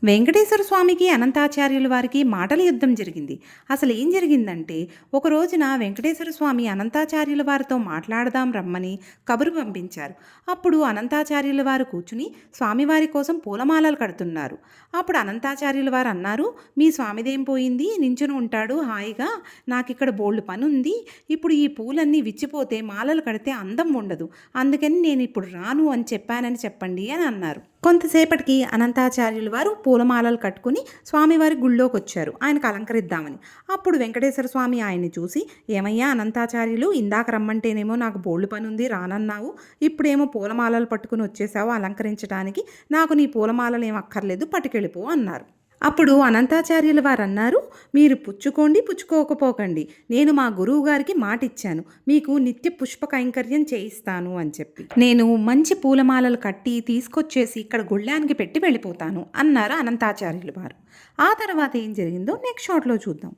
వెంకటేశ్వర స్వామికి అనంతాచార్యుల వారికి మాటల యుద్ధం జరిగింది. అసలు ఏం జరిగిందంటే, ఒక రోజున వెంకటేశ్వర స్వామి అనంతాచార్యుల వారితో మాట్లాడదాం రమ్మని కబురు పంపించారు. అప్పుడు అనంతాచార్యుల వారు కూర్చుని స్వామివారి కోసం పూలమాలలు కడుతున్నారు. అప్పుడు అనంతాచార్యుల వారు అన్నారు, మీ స్వామిదేం పోయింది, నించుని ఉంటాడు హాయిగా, నాకిక్కడ బోల్డు పని ఉంది, ఇప్పుడు ఈ పూలన్నీ విచ్చిపోతే మాలలు కడితే అందం ఉండదు, అందుకని నేను ఇప్పుడు రాను అని చెప్పానని చెప్పండి అని అన్నారు. కొంతసేపటికి అనంతాచార్యుల వారు పూలమాలలు కట్టుకుని స్వామివారి గుళ్ళోకి వచ్చారు ఆయనకు అలంకరిద్దామని. అప్పుడు వెంకటేశ్వర స్వామి ఆయన్ని చూసి, ఏమయ్యా అనంతాచార్యులు, ఇందాక రమ్మంటేనేమో నాకు బోల్డు పని ఉంది రానన్నావు, ఇప్పుడేమో పూలమాలలు పట్టుకుని వచ్చేసావు అలంకరించడానికి, నాకు నీ పూలమాలలు ఏం అక్కర్లేదు, పట్టుకెళ్ళిపో అన్నారు. అప్పుడు అనంతాచార్యుల వారు అన్నారు, మీరు పుచ్చుకోండి పుచ్చుకోకపోకండి, నేను మా గురువు గారికి మాట ఇచ్చాను, మీకు నిత్య పుష్ప కైంకర్యం చేయిస్తాను అని చెప్పి, నేను మంచి పూలమాలలు కట్టి తీసుకొచ్చేసి ఇక్కడ గుళ్ళానికి పెట్టి వెళ్ళిపోతాను అన్నారు అనంతాచార్యుల వారు. ఆ తర్వాత ఏం జరిగిందో నెక్స్ట్ షాట్లో చూద్దాం.